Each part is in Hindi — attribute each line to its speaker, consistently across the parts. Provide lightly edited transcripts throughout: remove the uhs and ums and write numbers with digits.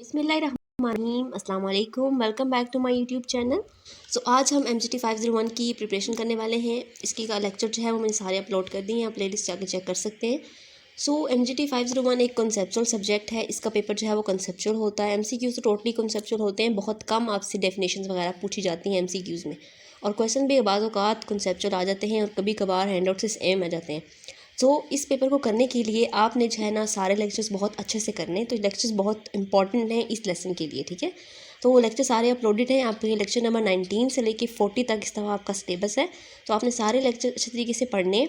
Speaker 1: बिस्मिल्लाहिर्रहमानिर्रहीम, अस्सलाम वालेकुम, welcome back to my YouTube channel. आज हम MGT 501 की प्रिपरेशन करने वाले हैं। इसकी का लेक्चर जो है वो मैंने सारे अपलोड कर दिए हैं, आप प्लेलिस्ट जाकर चेक कर सकते हैं। MGT 501 एक कॉन्सेप्चुअल सब्जेक्ट है। इसका पेपर जो है वो कॉन्सेप्चुअल होता है। MCQs तो टोटली कॉन्सेप्चुअल होते हैं, बहुत कम आपसे डेफिनेशंस वगैरह पूछी जाती हैं MCQs में, और क्वेश्चन भी बाज़ औक़ात कॉन्सेप्चुअल आ जाते हैं और कभी कभार हैंडआउट से सेम आ जाते हैं। इस पेपर को करने के लिए आपने जो है ना सारे लेक्चर्स बहुत अच्छे से करने हैं। तो लेक्चर्स बहुत इंपॉर्टेंट हैं इस लेसन के लिए, ठीक है। तो वो लेक्चर सारे अपलोडेड हैं। आपके लेक्चर नंबर 19 से लेके 40 तक इस दफ़ा आपका सिलेबस है। तो आपने सारे लेक्चर अच्छे तरीके से पढ़ने हैं।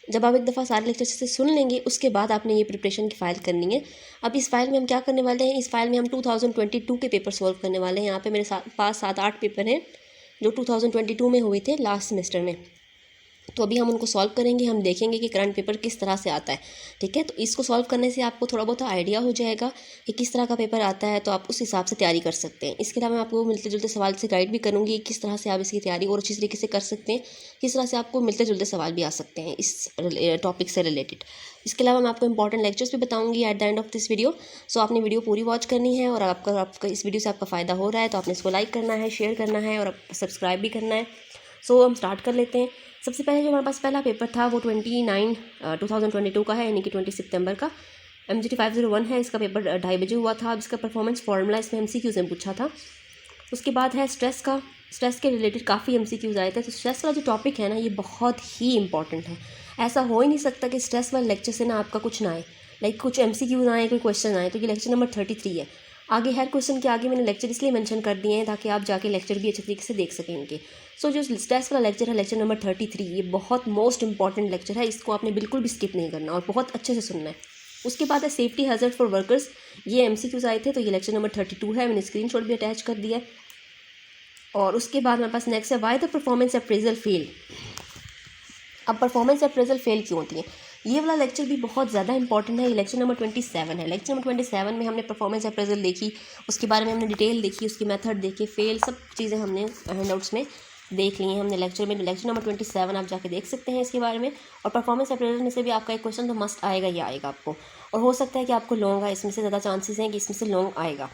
Speaker 1: जब आप एक दफ़ा सारे लेक्चर से सुन लेंगे उसके बाद आपने ये प्रिपरेशन की फ़ाइल करनी है। अब इस फाइल में हम क्या करने वाले हैं, इस फाइल में हम 2022 के पेपर सॉल्व करने वाले हैं। यहाँ पे मेरे पास 7-8 पेपर हैं जो 2022 में हुए थे लास्ट सेमेस्टर में। तो अभी हम उनको सॉल्व करेंगे, हम देखेंगे कि करंट पेपर किस तरह से आता है, ठीक है। तो इसको सॉल्व करने से आपको थोड़ा बहुत आइडिया हो जाएगा कि किस तरह का पेपर आता है, तो आप उस हिसाब से तैयारी कर सकते हैं। इसके अलावा मैं आपको मिलते जुलते सवाल से गाइड भी करूँगी किस तरह से आप इसकी तैयारी और अच्छी तरीके से कर सकते हैं, किस तरह से आपको मिलते जुलते सवाल भी आ सकते हैं इस टॉपिक से रिलेटेड। इसके अलावा मैं आपको इंपॉर्टेंट लेक्चर्स भी बताऊंगी at the end of this video. आपने वीडियो पूरी वॉच करनी है, और आपका इस वीडियो से आपका फ़ायदा हो रहा है तो आपने इसको लाइक करना है, शेयर करना है और सब्सक्राइब भी करना है। हम स्टार्ट कर लेते हैं। सबसे पहले जो हमारे पास पहला पेपर था वो 2022 का है, यानी कि 20 सितंबर का। MGT 501 है, इसका पेपर 2:30 बजे हुआ था। अब इसका परफॉर्मेंस फार्मूला इसमें MCQs में पूछा था। उसके बाद है स्ट्रेस के रिलेटेड काफ़ी MCQs आए थे। तो स्ट्रेस वाला जो टॉपिक है ना, ये बहुत ही इंपॉर्टेंट है। ऐसा हो ही नहीं सकता कि स्ट्रेस वाले लेक्चर से ना आपका कुछ ना आए, लाइक कुछ MCQs आए, कोई क्वेश्चन आए। तो ये लेक्चर नंबर 33 है। आगे हर क्वेश्चन के आगे मैंने लेक्चर इसलिए मेंशन कर दिए हैं ताकि आप जाके लेक्चर भी अच्छे तरीके से देख सकें इनके। जो स्ट्रेस वाला लेक्चर है, लेक्चर नंबर 33, ये बहुत मोस्ट इंपॉर्टेंट लेक्चर है। इसको आपने बिल्कुल भी स्किप नहीं करना और बहुत अच्छे से सुनना है। उसके बाद है सेफ्टी हैजर्ड फॉर वर्कर्स, ये MCQs आए थे। तो ये लेक्चर नंबर 32 है, मैंने स्क्रीनशॉट भी अटैच कर दिया है। और उसके बाद मेरे पास नेक्स्ट है why the performance appraisal fail. अब परफॉर्मेंस अप्रेजल फेल क्यों होती है, ये वाला लेक्चर भी बहुत ज़्यादा इंपॉर्टेंट है। ये लेक्चर नंबर 27 है। लेक्चर नंबर 27 में हमने परफॉर्मेंस अप्रेजल देखी, उसके बारे में हमने डिटेल देखी, उसकी मेथड देखी, फेल सब चीज़ें हमने हैंडआउट्स में देख ली हैं हमने लेक्चर में। लेक्चर नंबर 27 आप जाके देख सकते हैं इसके बारे में। और परफॉर्मेंस अप्रेजल में से भी आपका एक क्वेश्चन तो मस्ट आएगा ही आएगा आपको, और हो सकता है कि आपको लॉन्ग आए, इसमें से ज़्यादा चांसेस हैं कि इसमें से लॉन्ग आएगा।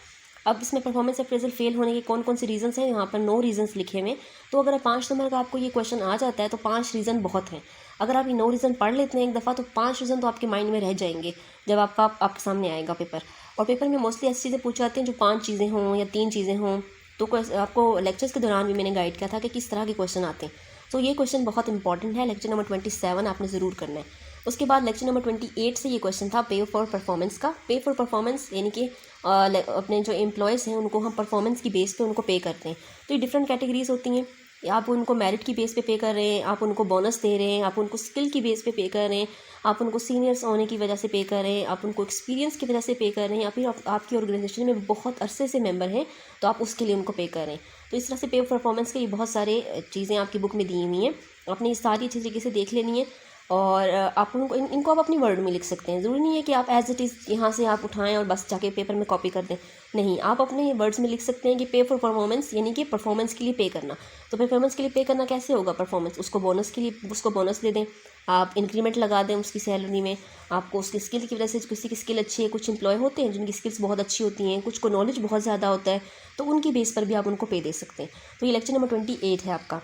Speaker 1: अब इसमें परफॉर्मेंस अप्रेजल फेल होने के कौन कौन से रीजंस हैं, यहाँ पर 9 रीजंस लिखे हुए। तो अगर 5 नंबर का आपको ये क्वेश्चन आ जाता है तो 5 रीज़न बहुत हैं। अगर आप ये 9 रीज़न पढ़ लेते हैं एक दफ़ा, तो 5 रीज़न तो आपके माइंड में रह जाएंगे जब आपके सामने आएगा पेपर। और पेपर में मोस्टली ऐसी चीज़ें पूछ जाती हैं जो 5 चीज़ें हों या 3 चीज़ें हों। तो आपको लेक्चर्स के दौरान भी मैंने गाइड किया था कि किस तरह के क्वेश्चन आते हैं। तो ये क्वेश्चन बहुत इंपॉर्टेंट है। लेक्चर नंबर 27 आपने ज़रूर करना है। उसके बाद लेक्चर नंबर 28 से ये क्वेश्चन था पे फॉर परफॉर्मेंस का। पे फॉर परफॉर्मेंस यानी कि अपने जो एम्प्लॉयज़ हैं उनको हम परफॉर्मेंस की बेस पे उनको पे करते हैं। तो ये डिफरेंट कैटेगरीज होती हैं। आप उनको मेरिट की बेस पे कर रहे हैं, आप उनको बोनस दे रहे हैं, आप उनको स्किल की बेस पे कर रहे हैं, आप उनको सीनियर्स होने की वजह से पे कर रहे हैं, आप उनको एक्सपीरियंस की वजह से पे कर रहे हैं, या फिर आपकी ऑर्गेनाइजेशन में बहुत अरसे से मेंबर हैं तो आप उसके लिए उनको पे कर रहे हैं। तो इस तरह से पे परफॉर्मेंस के ये बहुत सारे चीज़ें आपकी बुक में दी हुई हैं। आपने ये सारी अच्छी तरीके से देख लेनी है। और आप इनको आप अपनी वर्ड में लिख सकते हैं। ज़रूरी नहीं है कि आप एज इट इज़ यहाँ से आप उठाएं और बस जाके पेपर में कॉपी कर दें। नहीं, आप अपने वर्ड्स में लिख सकते हैं कि पे फॉर परफॉर्मेंस यानी कि परफॉर्मेंस के लिए पे करना। तो परफॉर्मेंस के लिए पे करना कैसे होगा, परफॉर्मेंस उसको बोनस के लिए उसको बोनस दे दें, आप इंक्रीमेंट लगा दें उसकी सैलरी में। आपको उसकी स्किल की वजह से, किसी की स्किल अच्छी है, कुछ एम्प्लॉय होते हैं जिनकी स्किल्स बहुत अच्छी होती हैं, कुछ को नॉलेज बहुत ज़्यादा होता है, तो उनकी बेस पर भी आप उनको पे दे सकते हैं। तो ये लेक्चर नंबर 28 है आपका।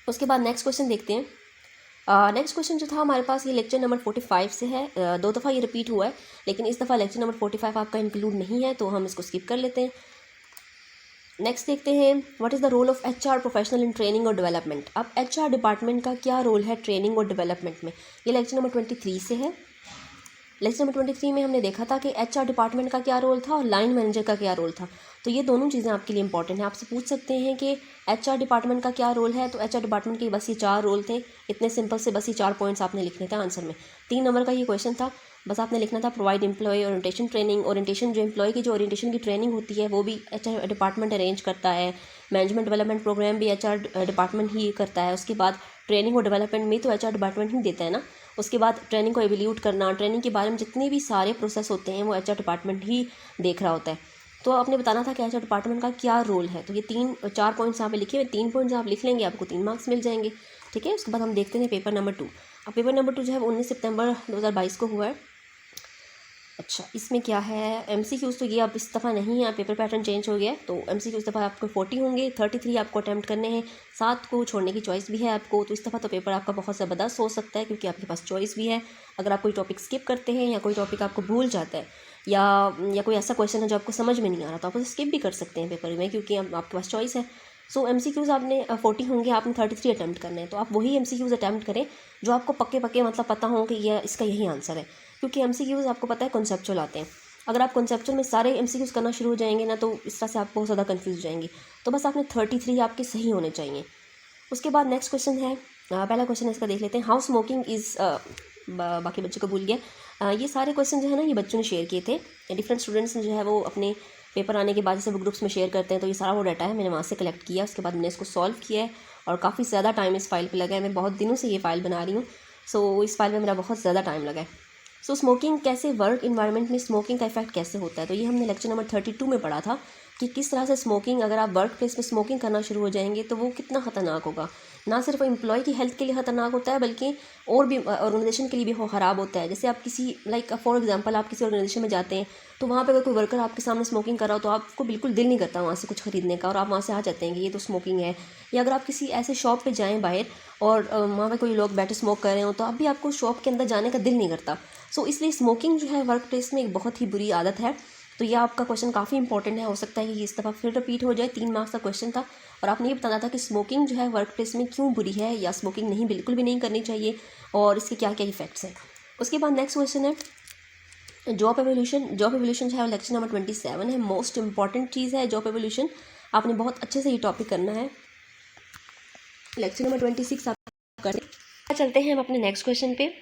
Speaker 1: उसके बाद नेक्स्ट क्वेश्चन देखते हैं। नेक्स्ट क्वेश्चन जो था हमारे पास, ये लेक्चर नंबर 45 से है। 2 दफ़ा ये रिपीट हुआ है, लेकिन इस दफ़ा लेक्चर नंबर 45 आपका इंक्लूड नहीं है, तो हम इसको स्किप कर लेते हैं। नेक्स्ट देखते हैं, what is the role of HR professional in training और डेवलपमेंट। अब HR डिपार्टमेंट का क्या रोल है ट्रेनिंग और डेवलपमेंट में, ये लेक्चर नंबर 23 से है। लेक्चर नंबर 23 में हमने देखा था कि HR डिपार्टमेंट का क्या रोल था और लाइन मैनेजर का क्या रोल था। तो ये दोनों चीज़ें आपके लिए इंपॉर्टेंट हैं। आपसे पूछ सकते हैं कि HR डिपार्टमेंट का क्या रोल है, तो HR डिपार्टमेंट के बस ये 4 रोल थे। इतने सिंपल से बस ये 4 पॉइंट्स आपने लिखने थे आंसर में। 3 नंबर का ये क्वेश्चन था, बस आपने लिखना था provide employ orientation training. Orientation जो एम्प्लॉय की जो ओरिएंटेशन की ट्रेनिंग होती है वो भी HR डिपार्टमेंट अरेंज करता है। मैनेजमेंट डेवलपमेंट प्रोग्राम भी HR डिपार्टमेंट ही करता है। उसके बाद ट्रेनिंग और डेवलपमेंट में तो HR डिपार्टमेंट ही देता है ना। उसके बाद ट्रेनिंग को एवेल्यूट करना, ट्रेनिंग के बारे में जितने भी सारे प्रोसेस होते हैं वो HR डिपार्टमेंट ही देख रहा होता है। तो आपने बताना था कि HR डिपार्टमेंट का क्या रोल है। तो ये 4 पॉइंट्स यहाँ पे लिखे हुए, 3 पॉइंट्स आप लिख लेंगे, आपको 3 मार्क्स मिल जाएंगे, ठीक है। उसके बाद हम देखते हैं पेपर नंबर 2। अब पेपर नंबर 2 जो है वो 19 सितंबर 2022 को हुआ है। अच्छा, इसमें क्या है, एमसीक्यूज़ तो ये अब इस दफ़ा नहीं है, पेपर पैटर्न चेंज हो गया है, तो एमसीक्यूज़ इस दफ़ा आपको 40 होंगे, 33 आपको अटैम्प्ट करने हैं, 7 को छोड़ने की चॉइस भी है आपको। तो इस दफ़ा तो पेपर आपका बहुत ज़बरदस्त हो सकता है, क्योंकि आपके पास चॉइस भी है। अगर आप कोई टॉपिक स्किप करते हैं या कोई टॉपिक आपको भूल जाता है, या कोई ऐसा क्वेश्चन है जो आपको समझ में नहीं आ रहा, तो आप उसे स्किप भी कर सकते हैं पेपर में, क्योंकि आपके पास चॉइस है। सो एमसीक्यूज़ आपने 40 होंगे, आपने 33 अटैम्प्ट करने हैं, तो आप वही एमसीक्यूज़ अटैम्प्ट करें जो आपको पक्के पक्के मतलब पता हो कि ये इसका यही आंसर है, क्योंकि एमसीक्यूज़ आपको पता है कॉन्सेप्चुअल आते हैं। अगर आप कॉन्सेप्चुअल में सारे एमसीक्यूज़ करना शुरू हो जाएंगे ना, तो इस तरह से आप बहुत ज़्यादा कंफ्यूज हो जाएंगे। तो बस आपने 33 आपके सही होने चाहिए। उसके बाद नेक्स्ट क्वेश्चन है, पहला क्वेश्चन है इसका देख लेते हैं। हाउ स्मोकिंग इज़, बाकी बच्चों को भूल गया। ये सारे क्वेश्चन जो है ना, ये बच्चों ने शेयर किए थे। डिफरेंट स्टूडेंट्स ने जो है वो अपने पेपर आने के बाद जैसे वो ग्रुप्स में शेयर करते हैं, तो ये सारा वो डाटा है, मैंने वहाँ से कलेक्ट किया। उसके बाद मैंने इसको सॉल्व किया है, और काफ़ी ज़्यादा टाइम इस फाइल पे लगा है। मैं बहुत दिनों से ये फ़ाइल बना रही हूँ, सो इस फाइल में मेरा बहुत ज़्यादा टाइम लगा है। सो स्मोकिंग कैसे, वर्क इन्वायरमेंट में स्मोकिंग का इफेक्ट कैसे होता है, तो ये हमने लेक्चर नंबर 32 में पढ़ा था कि किस तरह से स्मोकिंग, अगर आप वर्क प्लेस में स्मोकिंग करना शुरू हो जाएंगे तो वो कितना ख़तरनाक होगा। ना सिर्फ एम्प्लॉय की हेल्थ के लिए ख़तरनाक होता है, बल्कि और भी ऑर्गेनाइजेशन के लिए भी ख़राब होता है। जैसे आप किसी फॉर एग्जांपल आप किसी ऑर्गेनाइजेशन में जाते हैं, तो वहाँ पे अगर कोई वर्कर आपके सामने स्मोकिंग कर रहा हो, तो आपको बिल्कुल दिल नहीं करता वहाँ से कुछ ख़रीदने का, और आप वहाँ से आ जाते हैं कि ये तो स्मोकिंग है। या अगर आप किसी ऐसे शॉप पे जाएँ बाहर, और वहाँ पे कोई लोग बैठे स्मोक कर रहे हो, तो अब भी आपको शॉप के अंदर जाने का दिल नहीं करता। सो इसलिए स्मोकिंग जो है वर्क प्लेस में एक बहुत ही बुरी आदत है। तो ये आपका क्वेश्चन काफ़ी इंपॉर्टेंट है, हो सकता है कि इस दफ़ा फिर रिपीट हो जाए। 3 मार्क्स का क्वेश्चन था, और आपने ये बताना था कि स्मोकिंग जो है वर्क प्लेस में क्यों बुरी है, या स्मोकिंग नहीं, बिल्कुल भी नहीं करनी चाहिए, और इसके क्या क्या इफेक्ट्स हैं। उसके बाद नेक्स्ट क्वेश्चन है जॉब एवोल्यूशन। जॉब एवोल्यूशन जो है लेक्चर नंबर 27 है, मोस्ट इंपॉर्टेंट चीज़ है जॉब एवोल्यूशन। आपने बहुत अच्छे से ये टॉपिक करना है। लेक्चर नंबर 26 आप करें। चलते हैं हम अपने नेक्स्ट क्वेश्चन पे।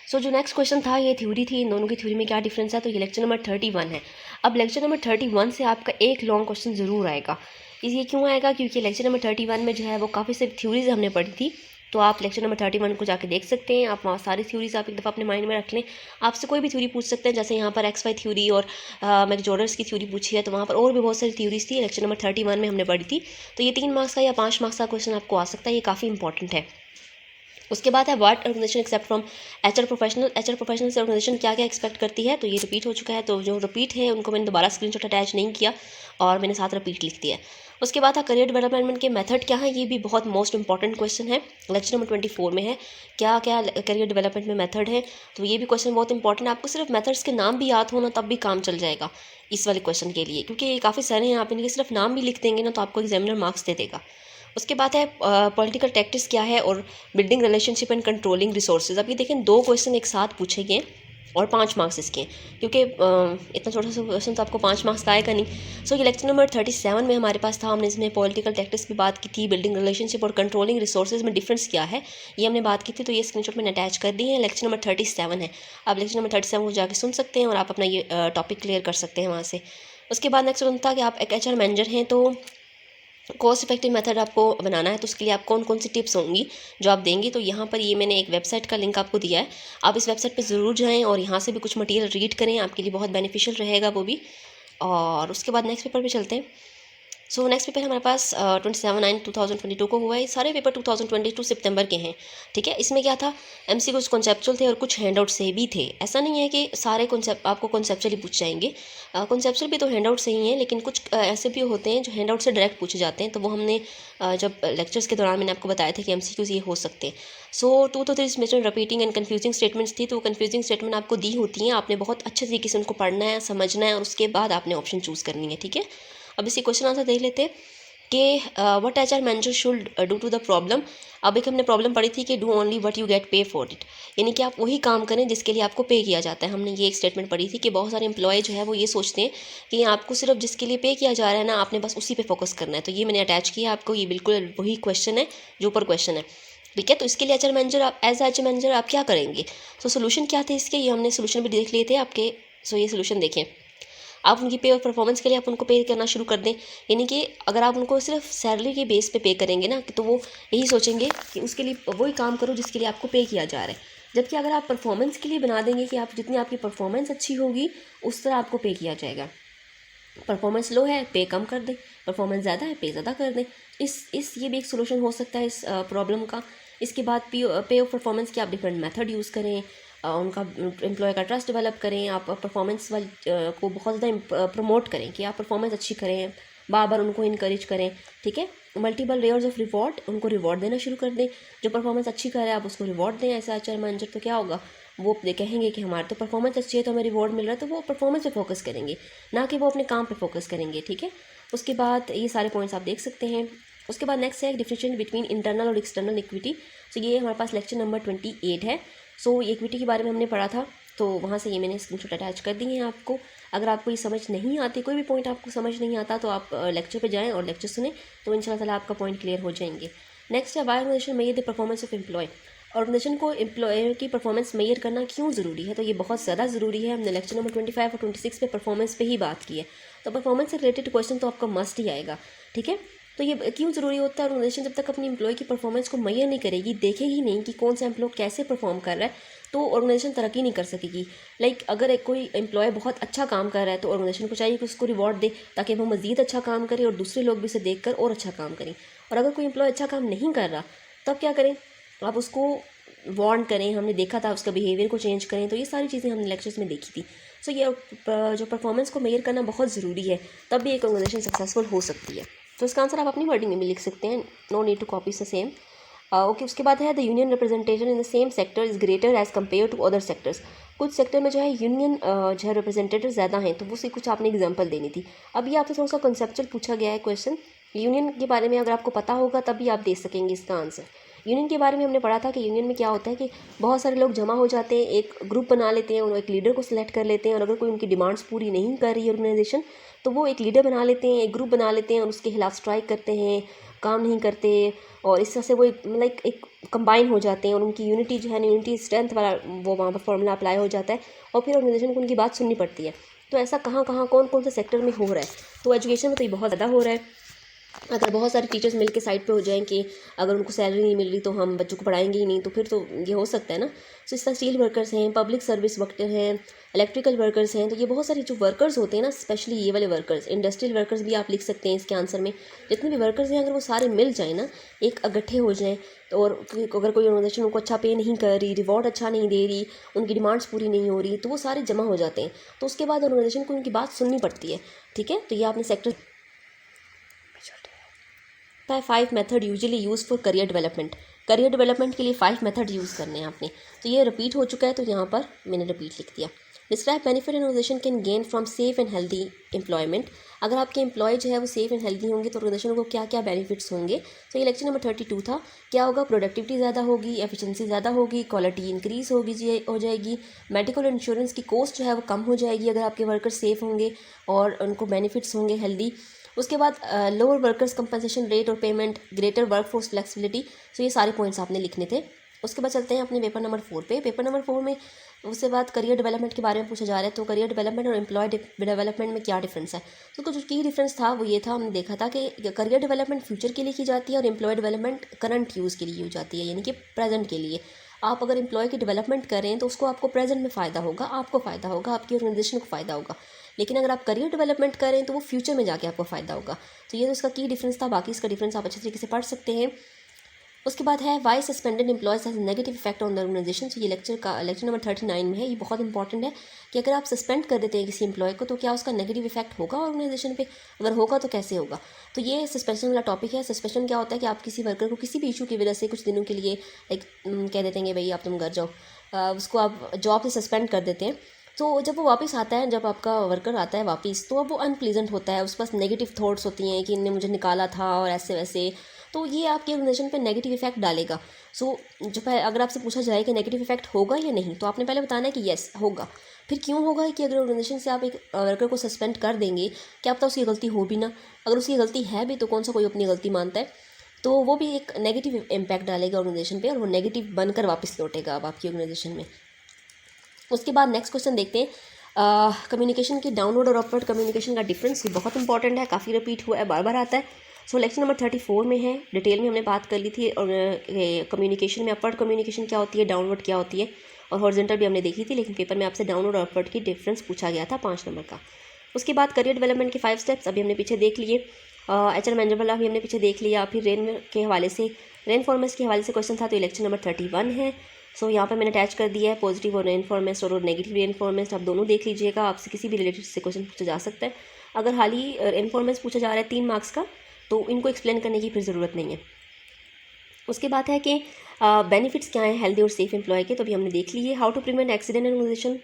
Speaker 1: सो जो नेक्स्ट क्वेश्चन था, ये थ्योरी थी, इन दोनों की थ्योरी में क्या डिफरेंस है, तो ये लेक्चर नंबर 31 है। अब लेक्चर नंबर 31 से आपका एक लॉन्ग क्वेश्चन ज़रूर आएगा। ये क्यों आएगा, क्योंकि लेक्चर नंबर 31 में जो है वो काफ़ी सारी थ्योरीज हमने पढ़ी थी। तो आप लेक्चर नंबर 31 को जाके देख सकते हैं, आप वहाँ सारी थ्योरीज आप एक दफ़ा अपने माइंड में रख लें। आपसे कोई भी थ्योरी पूछ सकते हैं, जैसे यहाँ पर XY थ्योरी और मैकजॉर्डर्स की थ्योरी पूछी है, तो वहाँ पर और भी बहुत सारी थ्योरीज थी, लेक्चर नंबर 31 में हमने पढ़ी थी। तो ये 3 मार्क्स का या 5 मार्क्स का क्वेश्चन आपको आ सकता है, ये काफ़ी इंपॉर्टेंट है। उसके बाद है what organization accept from HR professional. HR professional से ऑर्गेनाइजेशन क्या क्या एक्सपेक्ट करती है, तो ये रिपीट हो चुका है, तो जो रिपीट है उनको मैंने दोबारा स्क्रीनशॉट अटैच नहीं किया, और मैंने साथ रिपीट लिख दिया है। उसके बाद है करियर डेवलपमेंट के मेथड क्या है, ये भी बहुत मोस्ट इंपॉर्टेंट क्वेश्चन है, लेक्चर नंबर 24 में है। क्या क्या करियर डेवलपमेंट में मेथड है, तो ये भी क्वेश्चन बहुत इंपॉर्टेंट है। आपको सिर्फ मेथड्स के नाम भी याद हो ना, तब भी काम चल जाएगा इस वाले क्वेश्चन के लिए, क्योंकि ये काफ़ी सारे हैं, आप इनके सिर्फ नाम भी लिख देंगे ना, तो आपको एग्जामिनर मार्क्स दे देगा। उसके बाद है पॉलिटिकल टैक्टिक्स क्या है, और building relationship and controlling resources. अब ये देखें, 2 क्वेश्चन एक साथ पूछे गए और 5 मार्क्स इसके, क्योंकि इतना छोटा सा क्वेश्चन तो आपको 5 मार्क्स का आएगा नहीं। सो ये लेक्चर नंबर 37 में हमारे पास था, हमने इसमें पॉलिटिकल टैक्टिक्स की बात की थी, बिल्डिंग रिलेशनशिप और कंट्रोलिंग रिसोर्सेज में डिफरेंस क्या है ये हमने बात की थी, तो ये स्क्रीनशॉट मैंने अटैच कर दी है। लेक्चर नंबर 37 है, आप लेक्चर नंबर 37 को जाके सुन सकते हैं, और आप अपना ये टॉपिक क्लियर कर सकते हैं वहाँ से। उसके बाद नेक्स्ट था कि आप एक HR मैनेजर हैं, तो कॉस्ट इफेक्टिव मेथड आपको बनाना है, तो उसके लिए आप कौन कौन सी टिप्स होंगी जो आप देंगे, तो यहाँ पर ये मैंने एक वेबसाइट का लिंक आपको दिया है, आप इस वेबसाइट पे ज़रूर जाएं, और यहाँ से भी कुछ मटेरियल रीड करें, आपके लिए बहुत बेनिफिशियल रहेगा वो भी। और उसके बाद नेक्स्ट पेपर पे चलते हैं। सो नेक्स्ट पेपर हमारे पास 27/9/2022 को हुआ है। सारे पेपर 2022 सितंबर के हैं, ठीक है। इसमें क्या था, MC कुछ कॉन्सेप्चुअल थे और कुछ हैंडआउट से भी थे। ऐसा नहीं है कि सारे कॉन्सेप्ट आपको कॉन्सेप्चुअली पूछ जाएंगे, कॉन्सेप्चुअल भी तो हैंडआउट से ही हैं, लेकिन कुछ ऐसे भी होते हैं जो हैंडआउट से डायरेक्ट पूछे जाते हैं, तो वो हमने जब लेक्चर्स के दौरान मैंने आपको बताया था कि MCQs ये हो सकते हैं। सो 2 तो 3 इसमें रिपीटिंग एंड कन्फ्यूजिंग स्टेटमेंट्स थी, तो कन्फ्यूजिंग स्टेटमेंट आपको दी होती हैं, आपने बहुत अच्छे तरीके से उनको पढ़ना है, समझना है, और उसके बाद आपने ऑप्शन चूज़ करनी है, ठीक है। अब इसी क्वेश्चन आंसर देख लेते हैं कि what HR manager should do to the problem. अब एक हमने प्रॉब्लम पढ़ी थी कि do only what you get pay for it, यानी कि आप वही काम करें जिसके लिए आपको पे किया जाता है। हमने ये एक स्टेटमेंट पढ़ी थी कि बहुत सारे एम्प्लॉय जो है वो ये सोचते हैं कि आपको सिर्फ जिसके लिए पे किया जा रहा है ना, आपने बस उसी पे फोकस करना है। तो ये मैंने अटैच किया आपको, ये बिल्कुल वही क्वेश्चन है जो ऊपर क्वेश्चन है, ठीक है। तो इसके लिए HR मैनेजर आप एज HR मैनेजर आप क्या करेंगे, तो सोल्यूशन क्या थे इसके, ये हमने सोल्यूशन भी देख लिए थे आपके। सो ये सोल्यूशन देखें, आप उनकी पे और परफॉर्मेंस के लिए आप उनको पे करना शुरू कर दें, यानी कि अगर आप उनको सिर्फ सैलरी के बेस पे करेंगे ना, तो वो यही सोचेंगे कि उसके लिए वही काम करो जिसके लिए आपको पे किया जा रहा है। जबकि अगर आप परफॉर्मेंस के लिए बना देंगे कि आप जितनी आपकी परफॉर्मेंस अच्छी होगी उस तरह आपको पे किया जाएगा, परफॉर्मेंस लो है पे कम कर दें, परफॉर्मेंस ज़्यादा है पे ज़्यादा कर दें। इस ये भी एक सोल्यूशन हो सकता है इस प्रॉब्लम का। इसके बाद पे ऑफ परफॉर्मेंस के आप डिफरेंट मेथड यूज़ करें, उनका एम्प्लॉय का ट्रस्ट डेवलप करें, आप परफॉर्मेंस को बहुत ज़्यादा प्रमोट करें कि आप परफॉर्मेंस अच्छी करें, बार बार उनको इनकरेज करें, ठीक है। मल्टीपल लेयर्स ऑफ रिवॉर्ड, उनको रिवॉर्ड देना शुरू कर दें, जो परफॉर्मेंस अच्छी कर रहा है आप उसको रिवॉर्ड दें। ऐसा एचआर मैनेजर तो क्या होगा, वो कहेंगे कि हमारे तो परफॉर्मेंस अच्छी है तो हमें रिवॉर्ड मिल रहा है, तो वो परफॉर्मेंस पे फोकस करेंगे, ना कि वो अपने काम पे फोकस करेंगे, ठीक है। उसके बाद ये सारे पॉइंट्स आप देख सकते हैं। उसके बाद नेक्स्ट है डिफरेंशिएशन बिटवीन इंटरनल और एक्सटर्नल इक्विटी। सो ये हमारे पास लेक्चर नंबर 28 है। सो इक्विटी के बारे में हमने पढ़ा था, तो वहाँ से ये मैंने स्क्रीनशॉट अटैच कर दिए हैं आपको। अगर आपको ये समझ नहीं आती, कोई भी पॉइंट आपको समझ नहीं आता, तो आप लेक्चर पे जाएं और लेक्चर सुने, तो इंशाल्लाह ताला आपका पॉइंट क्लियर हो जाएंगे। नेक्स्ट है why organization measure the performance of employ. Organization को एम्प्लॉयर की परफॉर्मेंस मेजर करना क्यों ज़रूरी है, तो ये बहुत ज़्यादा ज़रूरी है। हमने लेक्चर नंबर 25 और 26 पे परफॉर्मेंस पे ही बात की है, तो परफॉर्मेंस से रिलेटेड क्वेश्चन तो आपका मस्ट ही आएगा, ठीक है। तो ये क्यों ज़रूरी होता है, ऑर्गेनाइजेशन जब तक अपनी एम्प्लॉय की परफॉर्मेंस को मेजर नहीं करेगी, देखेगी नहीं कि कौन सा एम्प्लॉय कैसे परफॉर्म कर रहा है, तो ऑर्गेनाइजेशन तरक्की नहीं कर सकेगी। लाइक अगर कोई एम्प्लॉय बहुत अच्छा काम कर रहा है तो ऑर्गेनाइजेशन को चाहिए कि उसको रिवॉर्ड दे, ताकि वो मज़ीद अच्छा काम करे और दूसरे लोग भी उसे देख कर और अच्छा काम करें। और अगर कोई एम्प्लॉय अच्छा काम नहीं कर रहा, तब क्या करें, आप उसको वार्न करें, हमने देखा था उसका बिहेवियर को चेंज करें। तो ये सारी चीज़ें हमने लेक्चर्स में देखी थी। सो ये जो परफॉर्मेंस को मेजर करना बहुत ज़रूरी है, तब भी एक ऑर्गेनाइजेशन सक्सेसफुल हो सकती है। तो इसका आंसर आप अपनी वर्डिंग में भी लिख सकते हैं, no need to copy the same. Okay, उसके बाद है the union representation in the same sector is greater as compare to other sectors. कुछ सेक्टर में जो है यूनियन जो है रिप्रेजेंटेटिव ज़्यादा हैं, तो उससे कुछ आपने एग्जांपल देनी थी। अब ये आपसे थोड़ा सा कंसेप्चुअल पूछा गया है क्वेश्चन, यूनियन के बारे में अगर आपको पता होगा तभी आप दे सकेंगे इसका आंसर। यूनियन के बारे में हमने पढ़ा था कि यूनियन में क्या होता है कि बहुत सारे लोग जमा हो जाते हैं, एक ग्रुप बना लेते हैं और एक लीडर को सिलेक्ट कर लेते हैं, और अगर कोई उनकी डिमांड्स पूरी नहीं कर रही है ऑर्गेनाइजेशन, तो वो एक लीडर बना लेते हैं, एक ग्रुप बना लेते हैं और उसके खिलाफ स्ट्राइक करते हैं, काम नहीं करते, और इस तरह से वो एक कंबाइन हो जाते हैं और उनकी यूनिटी जो है, यूनिटी स्ट्रेंथ वाला वो वहाँ पर फॉर्मूला अप्लाई हो जाता है, और फिर ऑर्गेनाइजेशन को उनकी बात सुननी पड़ती है। तो ऐसा कहाँ कहाँ कौन कौन से सेक्टर में हो रहा है, तो एजुकेशन में तो ये बहुत ज़्यादा हो रहा है। अगर बहुत सारे टीचर्स मिलके साइड पे हो जाएं कि अगर उनको सैलरी नहीं मिल रही तो हम बच्चों को पढ़ाएंगे ही नहीं, तो फिर तो ये हो सकता है ना। तो इस तरह स्टील वर्कर्स हैं, पब्लिक सर्विस वर्कर हैं, इलेक्ट्रिकल वर्कर्स हैं, तो ये बहुत सारे जो वर्कर्स होते हैं ना, स्पेशली ये वाले वर्कर्स, इंडस्ट्रियल वर्कर्स भी आप लिख सकते हैं इसके आंसर में। जितने भी वर्कर्स हैं, अगर वो सारे मिल जाएँ ना, एक इकट्ठे हो जाएँ, तो और अगर कोई ऑर्गेनाइजेशन उनको अच्छा पे नहीं कर रही, रिवॉर्ड अच्छा नहीं दे रही, उनकी डिमांड्स पूरी नहीं हो रही, तो वो सारे जमा हो जाते हैं, तो उसके बाद ऑर्गेनाइजेशन को उनकी बात सुननी पड़ती है, ठीक है। तो ये आपने sector 5 method usually use for career development. Career development के लिए 5 मेथड यूज़ करने हैं आपने, तो ये रिपीट हो चुका है, तो यहाँ पर मैंने रिपीट लिख दिया। Describe benefit an organization can gain from safe and healthy employment. अगर आपके एम्प्लॉय जो है वो सेफ एंड हेल्दी होंगे तो ऑर्गेनाइजेशन को क्या क्या बेनिफिट्स होंगे। तो ये लेक्चर नंबर 32 था। क्या होगा, प्रोडक्टिविटी ज़्यादा होगी, एफिशिएंसी ज़्यादा होगी, क्वालिटी इंक्रीज़ होगी हो जाएगी, मेडिकल और इंश्योरेंस की कॉस्ट जो है वो कम हो जाएगी अगर आपके वर्कर सेफ होंगे और उनको बेनिफिट्स होंगे हेल्दी। उसके बाद लोअर वर्कर्स कंपनसेशन रेट और पेमेंट, ग्रेटर वर्कफोर्स फ्लेक्सिबिलिटी। सो ये सारे पॉइंट्स आपने लिखने थे। उसके बाद चलते हैं अपने पेपर नंबर 4 पे। पेपर नंबर 4 में उसके बाद करियर डेवलपमेंट के बारे में पूछा जा रहा है, तो करियर डेवलपमेंट और एम्प्लॉय डेवलपमेंट में क्या डिफरेंस है। तो कुछ की डिफरेंस था वो ये था, हमने देखा था कि करियर डेवलपमेंट फ्यूचर के लिए की जाती है और एम्प्लॉय डेवलपमेंट करंट यूज़ के लिए हो जाती है, यानी कि प्रेजेंट के लिए। आप अगर एम्प्लॉय की डेवलपमेंट करें तो उसको आपको प्रेजेंट में फ़ायदा होगा, आपको फ़ायदा होगा, आपकी ऑर्गेनाइजेशन को फ़ायदा होगा। लेकिन अगर आप करियर डेवलपमेंट करें तो वो फ्यूचर में जाके आपको फ़ायदा होगा। तो ये तो इसका की डिफरेंस था, बाकी इसका डिफरेंस आप अच्छे तरीके से पढ़ सकते हैं। उसके बाद है why suspended employees has negative effect on the organization. तो ये लेक्चर नंबर 39 में है, ये बहुत इंपॉर्टेंट है कि अगर आप सस्पेंड कर देते हैं किसी एम्प्लॉय को तो क्या उसका नेगेटिव इफेक्ट होगा ऑर्गेनाइजेशन पे, अगर होगा तो कैसे होगा। तो ये सस्पेंशन वाला टॉपिक है। सस्पेंशन क्या होता है कि आप किसी वर्कर को किसी भी इशू की वजह से कुछ दिनों के लिए कह देते हैं भाई आप तुम घर जाओ, उसको आप जॉब से सस्पेंड कर देते हैं। तो जब वो वापस आता है, जब आपका वर्कर आता है वापस, तो अब वो अनप्लीजेंट होता है, उसके पास नेगेटिव थॉट्स होती हैं कि इनने मुझे निकाला था और ऐसे वैसे, तो ये आपके ऑर्गेनाइजेशन पे नेगेटिव इफेक्ट डालेगा। सो अगर आपसे पूछा जाए कि नेगेटिव इफेक्ट होगा या नहीं, तो आपने पहले बताना है कि येस होगा। फिर क्यों होगा कि अगर ऑर्गेनाइजेशन से आप एक वर्कर को सस्पेंड कर देंगे, क्या पता उसकी गलती हो भी ना, अगर उसकी गलती है भी तो कौन सा कोई अपनी गलती मानता है, तो वो भी एक नेगेटिव इम्पैक्ट डालेगा ऑर्गेनाइजेशन पे और वो नेगेटिव बनकर वापस लौटेगा अब आपकी ऑर्गेनाइजेशन में। उसके बाद नेक्स्ट क्वेश्चन देखते हैं, कम्युनिकेशन की डाउनवर्ड और अपवर्ड कम्युनिकेशन का डिफरेंस। ये बहुत इंपॉर्टेंट है, काफ़ी रिपीट हुआ है, बार बार आता है। सो लेक्चर नंबर 34 में है, डिटेल में हमने बात कर ली थी। और कम्युनिकेशन में अपवर्ड कम्युनिकेशन क्या होती है, डाउनवर्ड क्या होती है, और हॉरिजॉन्टल भी हमने देखी थी, लेकिन पेपर में आपसे डाउनवर्ड और अपवर्ड की डिफरेंस पूछा गया था 5 नंबर का। उसके बाद करियर डेवलपमेंट के 5 स्टेप्स अभी हमने पीछे देख लिए, एचआर मैनेजर वाला भी हमने पीछे देख लिया। फिर रेन के हवाले से, रेन फॉर्मेट्स के हवाले से क्वेश्चन था, तो लेक्चर नंबर 31 है। सो यहाँ पर मैंने अटैच कर दिया है पॉजिटिव और रेनफॉर्मेस्ट और नेगेटिव रेनफॉर्मेस्ट, आप दोनों देख लीजिएगा, आपसे किसी भी रिलेटेड से क्वेश्चन पूछा जा सकता है। अगर हाल ही रेनफॉर्मेस्ट पूछा जा रहा है 3 मार्क्स का, तो इनको एक्सप्लेन करने की फिर ज़रूरत नहीं है। उसके बाद है कि बेनिफिट्स क्या हैं हेल्दी और सेफ एम्प्लॉय के, तो अभी हमने देख ली है। How to prevent accident in organization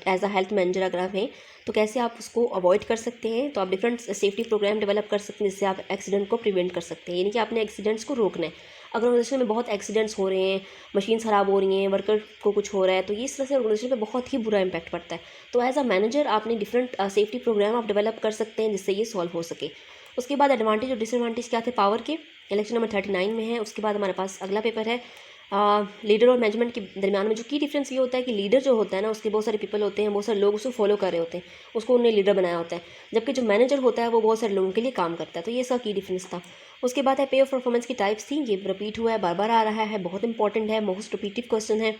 Speaker 1: as a health manager अगर आप हैं तो कैसे आप उसको अवॉइड कर सकते हैं। तो आप डिफरेंट सेफ्टी प्रोग्राम डेवलप कर सकते हैं जिससे आप एक्सीडेंट को प्रिवेंट कर सकते हैं, यानी कि आपने एक्सीडेंट्स को रोकना है। अगर ऑर्गेनाइजेशन में बहुत एक्सीडेंट्स हो रहे हैं, मशीन ख़राब हो रही हैं, वर्कर को कुछ हो रहा है, तो ये इस तरह से ऑर्गेनाइजेशन पे बहुत ही बुरा इंपैक्ट पड़ता है। तो एज अ मैनेजर आपने डिफरेंट सेफ्टी प्रोग्राम आप डेवलप कर सकते हैं जिससे ये सॉल्व हो सके। उसके बाद एडवांटेज और डिसएडवांटेज क्या थे पावर के, इलेक्शन नंबर 39 में है। उसके बाद हमारे पास अगला पेपर है लीडर और मैनेजमेंट के दरमियान में जो की डिफरेंस ये होता है कि लीडर जो होता है ना, उसके बहुत सारे पीपल होते हैं, बहुत सारे लोग उसको फॉलो कर रहे होते हैं, उसको उन्होंने लीडर बनाया होता है, जबकि जो मैनेजर होता है वो बहुत सारे लोगों के लिए काम करता है। तो ये इसका की डिफरेंस था। उसके बाद है पे ऑफ परफॉर्मेंस की टाइप्स थी, ये रिपीट हुआ है, बार बार आ रहा है, बहुत इंपॉर्टेंट है, मोस्ट रिपीटिव क्वेश्चन है।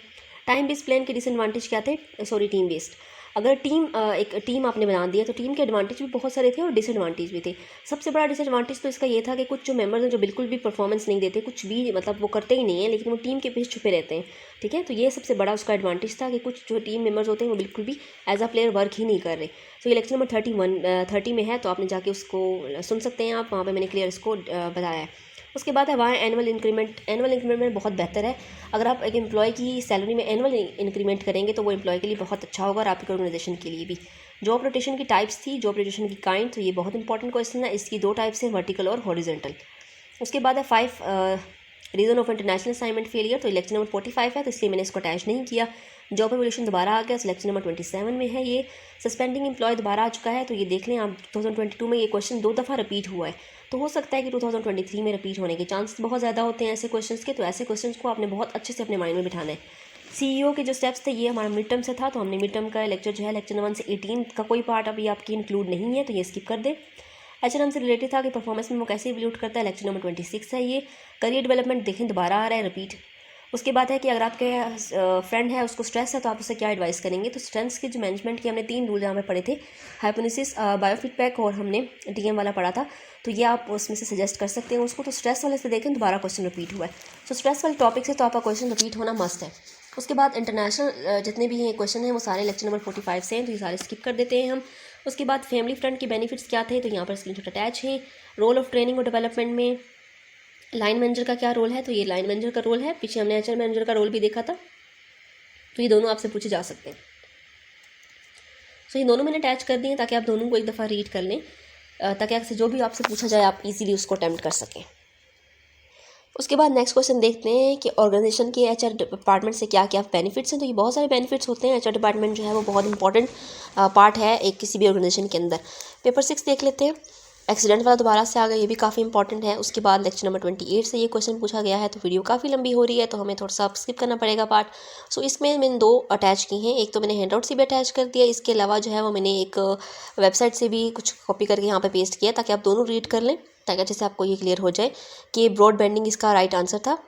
Speaker 1: टाइम बेस्ड प्लान के डिसएडवांटेज क्या थे, सॉरी टीम बेस्ड। अगर एक टीम आपने बना दिया तो टीम के एडवांटेज भी बहुत सारे थे और डिसएडवांटेज भी थे। सबसे बड़ा डिसएडवांटेज तो इसका ये था कि कुछ जो मेंबर्स हैं जो बिल्कुल भी परफॉर्मेंस नहीं देते, कुछ भी मतलब वो करते ही नहीं है, लेकिन वो टीम के पीछे छुपे रहते हैं। ठीक है, तो ये सबसे बड़ा उसका एडवांटेज था कि कुछ जो टीम मेंबर्स होते हैं वो बिल्कुल भी एज अ प्लेयर वर्क ही नहीं कर रहे। तो इलेक्शन नंबर 30 में है, तो आपने जाके उसको सुन सकते हैं आप, वहाँ पर मैंने क्लियर इसको बताया है। उसके बाद है वहाँ एनुअल इंक्रीमेंट में बहुत बेहतर है। अगर आप एक एम्प्लॉय की सैलरी में एनुअल इंक्रीमेंट करेंगे तो वो एम्प्लॉय के लिए बहुत अच्छा होगा और आपकी ऑर्गेनाइजेशन के लिए भी। जॉब रोटेशन की टाइप्स थी, जॉब रोटेशन की काइंड, तो ये बहुत इंपॉर्टेंट क्वेश्चन है। इसकी 2 टाइप्स है, वर्टिकल और हॉरिजॉन्टल। उसके बाद है 5 reason of international assignment failure, तो इलेक्शन नंबर 45 है, तो इसलिए मैंने इसको अटैच नहीं किया। जॉब रेवोल्यूशन दोबारा आ गया, सिलेक्शन नंबर 27 में है ये। सस्पेंडिंग एम्प्लॉय दोबारा आ चुका है, तो ये देख लें आप 2022 में ये क्वेश्चन 2 दफ़ा रिपीट हुआ है, तो हो सकता है कि 2023 में रिपीट होने के चांसेस बहुत ज़्यादा होते हैं ऐसे क्वेश्चंस के। तो ऐसे क्वेश्चंस को आपने बहुत अच्छे से अपने माइंड में बिठाना है। सीईओ के जो स्टेप्स थे, ये हमारा मिड टर्म से था, तो हमने मिड टर्म का लेक्चर जो है लेक्चर नंबर 1 से 18 का कोई पार्ट अभी आपकी इंक्लूड नहीं है, तो ये स्किप कर दें। एचआरएम से रिलेटेड था कि परफॉर्मेंस में वो कैसे इवैल्यूएट करता है, लेक्चर नंबर 26 है ये। करियर डेवलपमेंट देखें दोबारा आ रहा है, रिपीट। उसके बाद है कि अगर आपके फ्रेंड है उसको स्ट्रेस है तो आप उसे क्या एडवाइस करेंगे। तो स्ट्रेंथ्स के जो मैनेजमेंट के हमने 3 रूल यहाँ पे पढ़े थे, हाइपोथेसिस, बायोफीडबैक और हमने डीएम वाला पढ़ा था, तो ये आप उसमें से सजेस्ट कर सकते हैं उसको। तो स्ट्रेस वाले से देखें दोबारा क्वेश्चन रिपीट हुआ है, तो स्ट्रेस वाले टॉपिक से तो आपका क्वेश्चन रिपीट होना मस्ट है। उसके बाद इंटरनेशनल जितने भी ये क्वेश्चन हैं वो सारे लेक्चर नंबर 45 से हैं, तो ये सारे स्किप कर देते हैं हम। उसके बाद फैमिली फ्रंट के बेनिफिट्स क्या थे, तो यहाँ पर स्क्रीनशॉट अटैच है। रोल ऑफ ट्रेनिंग और डेवलपमेंट में लाइन मैनेजर का क्या रोल है, तो ये लाइन मैनेजर का रोल है। पीछे हमने एचआर मैनेजर का रोल भी देखा था, तो ये दोनों आपसे पूछे जा सकते हैं। तो ये दोनों मैंने अटैच कर दिए ताकि आप दोनों को एक दफ़ा रीड कर लें, ताकि आपसे जो भी आपसे पूछा जाए आप इजीली उसको अटेम्प्ट कर सकें। उसके बाद नेक्स्ट क्वेश्चन देखते हैं कि ऑर्गेनाइजेशन के एचआर डिपार्टमेंट से क्या क्या बेनिफिट्स हैं। तो ये बहुत सारे बेनिफिट्स होते हैं, एचआर डिपार्टमेंट जो है वो बहुत इंपॉर्टेंट पार्ट है एक किसी भी ऑर्गेनाइजेशन के अंदर। पेपर 6 देख लेते हैं, एक्सीडेंट वाला दोबारा से आ गया, ये भी काफ़ी इंपॉर्टेंट है। उसके बाद लेक्चर नंबर 28 से ये क्वेश्चन पूछा गया है, तो वीडियो काफ़ी लंबी हो रही है तो हमें थोड़ा सा स्किप करना पड़ेगा पार्ट। सो इसमें मैंने 2 अटैच की हैं, एक तो मैंने हैंड आउट से भी अटैच कर दिया, इसके अलावा जो है वो मैंने एक वेबसाइट से भी कुछ कॉपी करके यहाँ पे पेस्ट किया ताकि आप दोनों रीड कर लें, ताकि अच्छे से आपको ये क्लियर हो जाए कि ब्रॉड बैंडिंग इसका राइट आंसर था।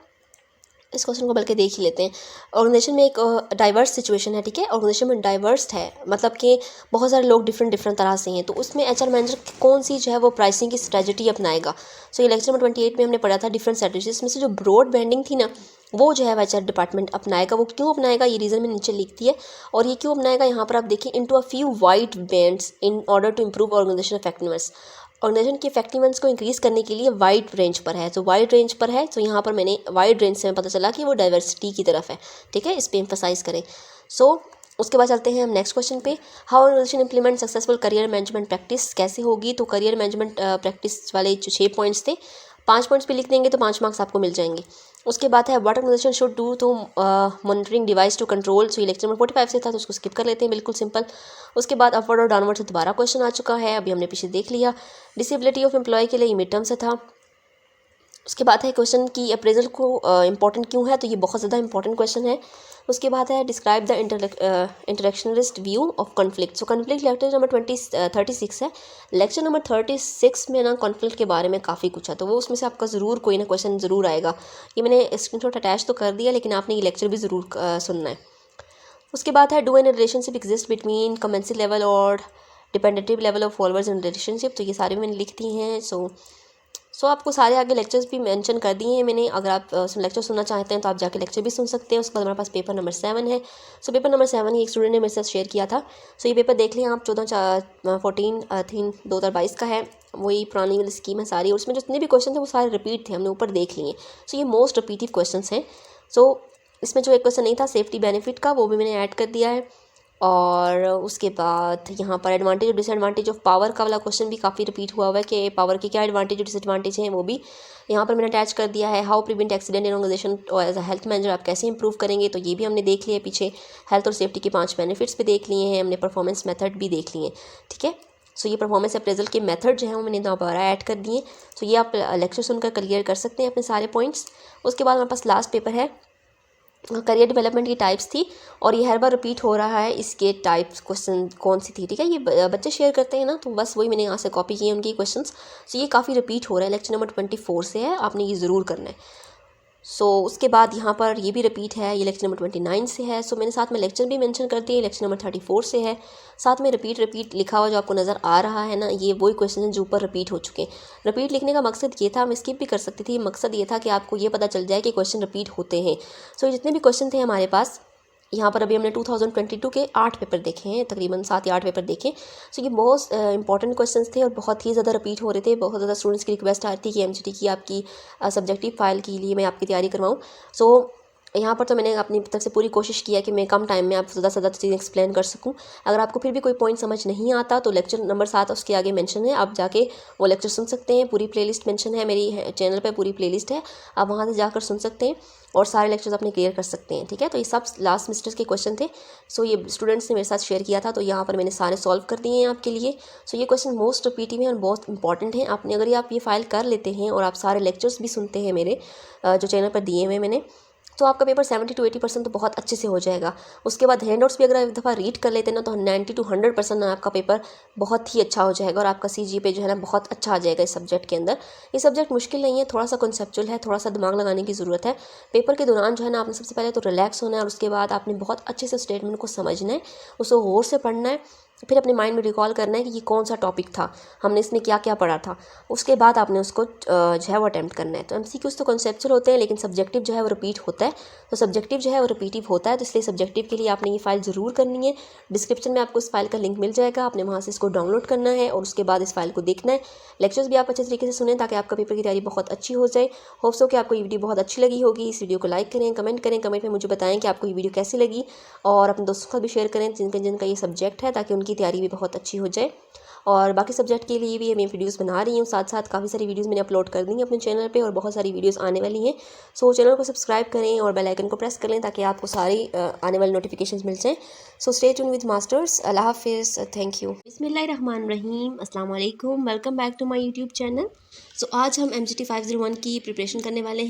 Speaker 1: इस क्वेश्चन को बल्कि देख ही लेते हैं। ऑर्गेनाइजेशन में एक डाइवर्स सिचुएशन है, ठीक है, ऑर्गेनाइजेशन में डाइवर्स है, मतलब कि बहुत सारे लोग डिफरेंट तरह से हैं, तो उसमें एचआर मैनेजर कौन सी जो है वो प्राइसिंग की स्ट्रेटजी अपनाएगा। सो ये लेक्चर नंबर 28 में हमने पढ़ा था डिफरेंट स्ट्रेटजीज, इसमें से जो ब्रॉड बैंडिंग थी ना वो जो है एचआर डिपार्टमेंट अपनाएगा। वो क्यों अपनाएगा ये रीज़न में नीचे लिखती है, और ये क्यों अपनाएगा यहाँ पर आप देखिए, into a few wide bands in order to improve organization effectiveness. Organization की इफेक्टिवनेस को इंक्रीज़ करने के लिए वाइड रेंज पर है, तो वाइड रेंज पर है, तो यहाँ पर मैंने वाइड रेंज से पता चला कि वो डाइवर्सिटी की तरफ है, ठीक है, इस पर एम्फसाइज करें। सो उसके बाद चलते हैं हम नेक्स्ट क्वेश्चन पे, how organization implement successful career management practice कैसे होगी। तो करियर मैनेजमेंट प्रैक्टिस वाले जो 6 पॉइंट्स थे, 5 पॉइंट्स पे लिख देंगे तो 5 मार्क्स आपको मिल जाएंगे। उसके बाद है what organization should do to monitoring device to control, so ये लेक्चर नंबर 45 से था तो उसको स्किप कर लेते हैं, बिल्कुल सिंपल। उसके बाद अपवर्ड और डाउनवर्ड से दोबारा क्वेश्चन आ चुका है, अभी हमने पीछे देख लिया। डिसेबिलिटी ऑफ एम्प्लॉय के लिए मिड टर्म से था। उसके बाद है क्वेश्चन की अप्रेजल को इंपॉर्टेंट क्यों है, तो ये बहुत ज़्यादा इंपॉर्टेंट क्वेश्चन है। उसके बाद है describe the interactionalist view of conflict, so conflict lecture number 36 है। लेक्चर नंबर 36 में ना कॉन्फ्लिक्ट के बारे में काफ़ी कुछ है, तो वो उसमें से आपका ज़रूर कोई ना क्वेश्चन ज़रूर आएगा। ये मैंने स्क्रीनशॉट अटैच तो कर दिया, लेकिन आपने ये लेक्चर भी ज़रूर सुनना है। उसके बाद है do an relationship exist between कमेंसिव लेवल और डिपेंडेटिव level of followers in relationship, तो ये सारे मैंने लिख दी हैं। सो सो आपको सारे आगे लेक्चर्स भी मेंशन कर दिए हैं मैंने। अगर आप लेक्चर सुनना चाहते हैं तो आप जाके लेक्चर भी सुन सकते हैं। उसके बाद हमारे पास पेपर नंबर 7 है। सो पेपर नंबर 7 एक स्टूडेंट ने मेरे साथ शेयर किया था। सो ये पेपर देख लें आप, 14/3/2022 का है। वही पुरानी वाली स्कीम है सारी, और उसमें जितने भी क्वेश्चन थे वो सारे रिपीट थे, हमने ऊपर देख लिए। सो ये मोस्ट रिपीटिव क्वेश्चन हैं। सो इसमें जो एक क्वेश्चन नहीं था सेफ्टी बेनिफिट का, वो भी मैंने ऐड कर दिया है। और उसके बाद यहाँ पर एडवांटेज और डिसएडवांटेज ऑफ पावर का वाला क्वेश्चन भी काफ़ी रिपीट हुआ है कि पावर के क्या एडवांटेज और डिसएडवांटेज हैं, वो भी यहाँ पर मैंने अटैच कर दिया है। How prevent accident in organization और एज अ हेल्थ मैनेजर आप कैसे इंप्रूव करेंगे, तो ये भी हमने देख लिया है पीछे। हेल्थ और सेफ्टी के 5 बेनिफिट्स भी देख लिए हैं हमने। परफॉर्मेंस मेथड भी देख लिए हैं, ठीक है। सो ये परफॉर्मेंस अप्रेजल के मेथड जो है वो मैंने दोबारा ऐड कर दिए। सो ये आप लेक्चर सुनकर क्लियर कर सकते हैं अपने सारे पॉइंट्स। उसके बाद हमारे पास लास्ट पेपर है, करियर डेवलपमेंट की टाइप्स थी, और ये हर बार रिपीट हो रहा है। इसके टाइप्स क्वेश्चन कौन सी थी, ठीक है। ये बच्चे शेयर करते हैं ना, तो बस वही मैंने यहाँ से कॉपी किए उनके क्वेश्चंस। सो ये काफ़ी रिपीट हो रहा है, लेक्चर नंबर 24 से है, आपने ये ज़रूर करना है। सो उसके बाद यहाँ पर ये भी रिपीट है, ये लेक्चर नंबर 29 से है। सो मैंने साथ में लेक्चर भी मेंशन कर दिए, लेक्चर नंबर 34 से है। साथ में रिपीट लिखा हुआ जो आपको नज़र आ रहा है ना, ये वही क्वेश्चन हैं जो ऊपर रिपीट हो चुके हैं। रिपीट लिखने का मकसद ये था, हम स्किप भी कर सकती थी, मकसद ये था कि आपको ये पता चल जाए कि क्वेश्चन रिपीट होते हैं। सो जितने भी क्वेश्चन थे हमारे पास यहाँ पर, अभी हमने 2022 के 8 पेपर देखे हैं, तकरीबन 7 या 8 पेपर देखे। सो ये बहुत इंपॉर्टेंट क्वेश्चंस थे और बहुत ही ज़्यादा रिपीट हो रहे थे। बहुत ज़्यादा स्टूडेंट्स की रिक्वेस्ट आ रही थी कि एमसीटी की आपकी सब्जेक्टिव फाइल के लिए मैं आपकी तैयारी करवाऊँ। सो यहाँ पर तो मैंने अपनी तरफ से पूरी कोशिश किया कि मैं कम टाइम में आप ज़्यादा से ज़्यादा चीज़ें एक्सप्लेन कर सकूँ। अगर आपको फिर भी कोई पॉइंट समझ नहीं आता तो लेक्चर नंबर 7 उसके आगे मेंशन है, आप जाके वो लेक्चर सुन सकते हैं। पूरी प्लेलिस्ट मेंशन है मेरी चैनल पे, पूरी प्लेलिस्ट है, आप वहाँ से जाकर सुन सकते हैं और सारे लेक्चर्स अपने क्लियर कर सकते हैं, ठीक है। तो ये सब लास्ट सेमेस्टर के क्वेश्चन थे। सो ये स्टूडेंट्स ने मेरे साथ शेयर किया था, तो यहाँ पर मैंने सारे सॉल्व कर दिए हैं आपके लिए। सो ये क्वेश्चन मोस्ट रिपीटिव हैं और बहुत इंपॉर्टेंट हैं। आपने अगर आप ये फाइल कर लेते हैं और आप सारे लेक्चर्स भी सुनते हैं मेरे जो चैनल पर दिए हुए मैंने, तो आपका पेपर 70 to 80% तो बहुत अच्छे से हो जाएगा। उसके बाद हैंडआउट्स भी अगर आप एक दफ़ा रीड कर लेते हैं ना, तो 90 to 100% आपका पेपर बहुत ही अच्छा हो जाएगा और आपका CGPA जो है ना बहुत अच्छा आ जाएगा इस सब्जेक्ट के अंदर। ये सब्जेक्ट मुश्किल नहीं है, थोड़ा सा कॉन्सेप्चुअल है, थोड़ा सा दिमाग लगाने की ज़रूरत है। पेपर के दौरान जो है ना आपने सबसे पहले तो रिलैक्स होना है, और उसके बाद आपने बहुत अच्छे से स्टेटमेंट को समझना है, उसको गौर से पढ़ना है, फिर अपने माइंड में रिकॉल करना है कि ये कौन सा टॉपिक था, हमने इसमें क्या क्या पढ़ा था। उसके बाद आपने उसको जो है वो अटैम्प्ट करना है। तो MCQs तो कॉन्सेप्चुअल होते हैं, लेकिन सब्जेक्टिव जो है वो रिपीट होता है। तो सब्जेक्टिव जो है वो रिपीटिव होता है, तो इसलिए सब्जेक्टिव के लिए आपने ये फाइल ज़रूर करनी है। डिस्क्रिप्शन में आपको इस फाइल का लिंक मिल जाएगा, आपने वहाँ से इसको डाउनलोड करना है और उसके बाद इस फाइल को देखना है। लेक्चर्स भी आप अच्छे तरीके से सुनें ताकि आपका पेपर की तैयारी बहुत अच्छी हो जाए। होप्स हो कि आपको ये वीडियो बहुत अच्छी लगी होगी। इस वीडियो को लाइक करें, कमेंट में मुझे बताएं कि आपको ये वीडियो कैसी लगी, और अपने दोस्तों के साथ भी शेयर करें जिनका ये सब्जेक्ट है, ताकि उनकी तैयारी भी बहुत अच्छी हो जाए। और बाकी सब्जेक्ट के लिए भी मैं वीडियोस बना रही हूँ, साथ साथ काफ़ी सारी वीडियोस मैंने अपलोड कर दी हैं अपने चैनल पे, और बहुत सारी वीडियोस आने वाली हैं। सो चैनल को सब्सक्राइब करें और बेल आइकन को प्रेस कर लें ताकि आपको सारी आने वाली नोटिफिकेशंस मिल जाएं। So stay tune with masters. अल्लाह हाफिज़, थैंक यू। बिस्मिल्लाहिर्रहमानिर्रहीम, अस्सलाम वालेकुम, welcome back to my YouTube channel. So आज हम MGT 501 की प्रिपरेशन करने वाले हैं।